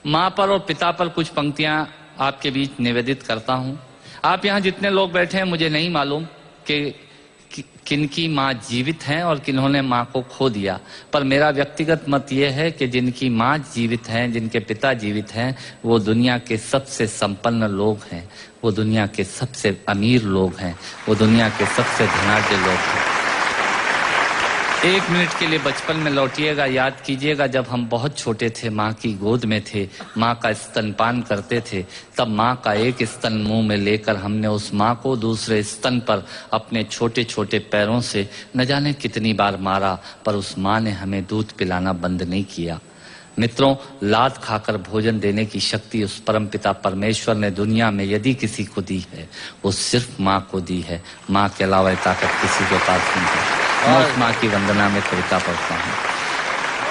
माँ पर और पिता पर कुछ पंक्तियां आपके बीच निवेदित करता हूं। आप यहाँ जितने लोग बैठे हैं, मुझे नहीं मालूम कि किनकी माँ जीवित हैं और किन्होंने माँ को खो दिया, पर मेरा व्यक्तिगत मत यह है कि जिनकी माँ जीवित हैं, जिनके पिता जीवित हैं, वो दुनिया के सबसे संपन्न लोग हैं, वो दुनिया के सबसे अमीर लोग हैं, वो दुनिया के सबसे धनाढ्य लोग हैं। 1 मिनट के लिए बचपन में लौटिएगा, याद कीजिएगा जब हम बहुत छोटे थे, माँ की गोद में थे, माँ का स्तनपान करते थे, तब माँ का एक स्तन मुंह में लेकर हमने उस माँ को दूसरे स्तन पर अपने छोटे छोटे पैरों से न जाने कितनी बार मारा, पर उस माँ ने हमें दूध पिलाना बंद नहीं किया। मित्रों, लात खाकर भोजन देने की शक्ति उस परमपिता परमेश्वर ने दुनिया में यदि किसी को दी है, वो सिर्फ माँ को दी है। माँ के अलावा ताकत किसी के पास नहीं है। मैं उस माँ की वंदना में कविता पढ़ता हूँ।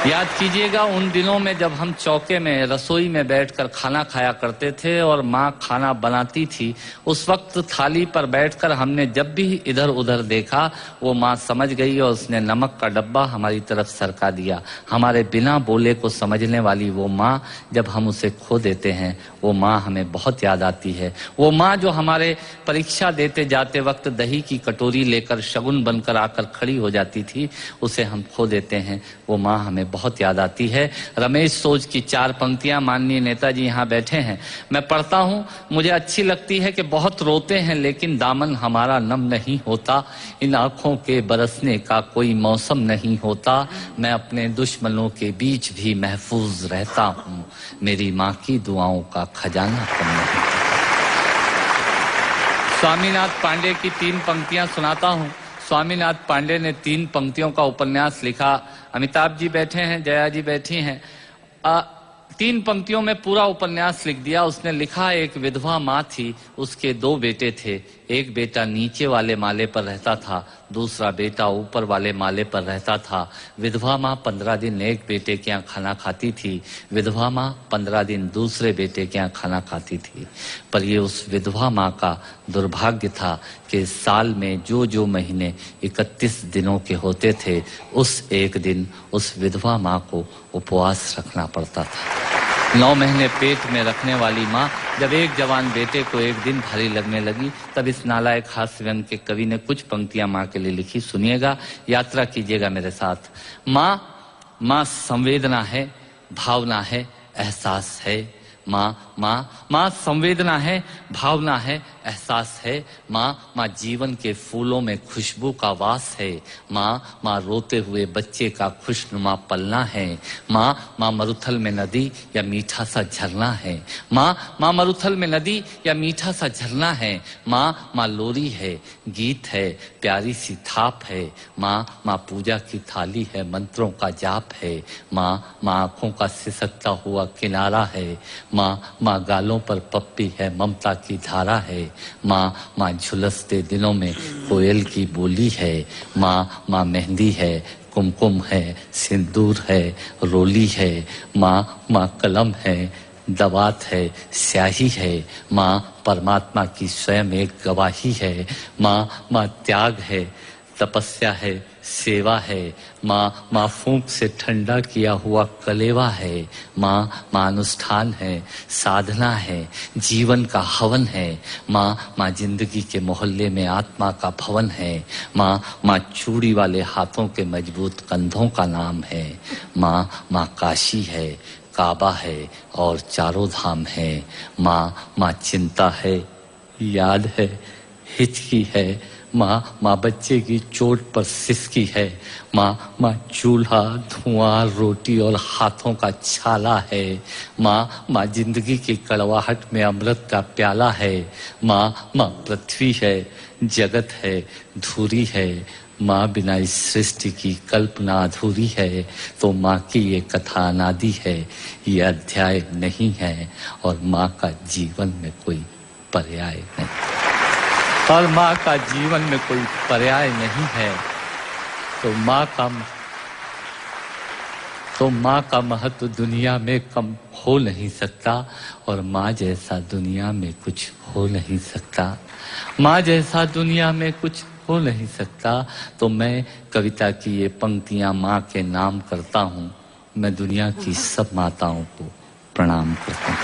याद कीजिएगा उन दिनों में जब हम चौके में रसोई में बैठकर खाना खाया करते थे और माँ खाना बनाती थी, उस वक्त थाली पर बैठकर हमने जब भी इधर उधर देखा, वो माँ समझ गई और उसने नमक का डब्बा हमारी तरफ सरका दिया। हमारे बिना बोले को समझने वाली वो माँ, जब हम उसे खो देते हैं, वो माँ हमें बहुत याद आती है। वो माँ जो हमारे परीक्षा देते जाते वक्त दही की कटोरी लेकर शगुन बनकर आकर खड़ी हो जाती थी, उसे हम खो देते हैं, वो माँ हमें बहुत याद आती है। रमेश सोज की 4 पंक्तियां माननीय नेताजी यहाँ बैठे हैं, मैं पढ़ता हूँ। मुझे अच्छी लगती है कि बहुत रोते हैं लेकिन दामन हमारा नम नहीं होता, इन आंखों के बरसने का कोई मौसम नहीं होता, मैं अपने दुश्मनों के बीच भी महफूज रहता हूँ, मेरी माँ की दुआओं का खजाना कम नहीं। स्वामीनाथ पांडे की 3 पंक्तियां सुनाता हूँ। स्वामीनाथ पांडे ने 3 पंक्तियों का उपन्यास लिखा। अमिताभ जी बैठे हैं, जया जी बैठी हैं। 3 पंक्तियों में पूरा उपन्यास लिख दिया। उसने लिखा, एक विधवा माँ थी, उसके 2 बेटे थे। एक बेटा नीचे वाले माले पर रहता था, दूसरा बेटा ऊपर वाले माले पर रहता था। विधवा माँ 15 दिन एक बेटे के यहाँ खाना खाती थी, विधवा माँ 15 दिन दूसरे बेटे के यहाँ खाना खाती थी। पर ये उस विधवा माँ का दुर्भाग्य था कि साल में जो महीने 31 दिनों के होते थे, उस एक दिन उस विधवा माँ को उपवास रखना पड़ता था। 9 महीने पेट में रखने वाली माँ जब एक जवान बेटे को एक दिन भारी लगने लगी, तब इस नालायक हास्य व्यंग के कवि ने कुछ पंक्तियां माँ के लिए लिखी। सुनिएगा, यात्रा कीजिएगा मेरे साथ। माँ संवेदना है, भावना है, एहसास है। माँ संवेदना है, भावना है, एहसास है। माँ जीवन के फूलों में खुशबू का वास है। माँ रोते हुए बच्चे का खुशनुमा पलना है। माँ मरुथल में नदी या मीठा सा झरना है। माँ मरुथल में नदी या मीठा सा झरना है। माँ लोरी है, गीत है, प्यारी सी थाप है। माँ पूजा की थाली है, मंत्रों का जाप है। माँ आंखों का सिसकता हुआ किनारा है। माँ गालों पर पप्पी है, ममता की धारा है। माँ झुलसते दिनों में कोयल की बोली है। माँ मेहंदी है, कुमकुम है, सिंदूर है, रोली है। माँ कलम है, दवात है, स्याही है। माँ परमात्मा की स्वयं एक गवाही है। माँ त्याग है, तपस्या है, सेवा है। माँ फूंक से ठंडा किया हुआ कलेवा है। माँ अनुष्ठान है, साधना है, जीवन का हवन है। माँ जिंदगी के मोहल्ले में आत्मा का भवन है। माँ चूड़ी वाले हाथों के मजबूत कंधों का नाम है। माँ काशी है, काबा है और चारों धाम है। माँ चिंता है, याद है, हिचकी है। माँ बच्चे की चोट पर सिसकी है। माँ चूल्हा, धुआं, रोटी और हाथों का छाला है। माँ जिंदगी की कड़वाहट में अमृत का प्याला है। माँ पृथ्वी है, जगत है, धुरी है। माँ बिना इस सृष्टि की कल्पना अधूरी है। तो माँ की ये कथा अनादि है, ये अध्याय नहीं है, और माँ का जीवन में कोई पर्याय नहीं, और माँ का जीवन में कोई पर्याय नहीं है। तो माँ का महत्व दुनिया में कम हो नहीं सकता, और माँ जैसा दुनिया में कुछ हो नहीं सकता। माँ जैसा दुनिया में कुछ हो नहीं सकता। तो मैं कविता की ये पंक्तियां माँ के नाम करता हूँ। मैं दुनिया की सब माताओं को प्रणाम करता हूँ।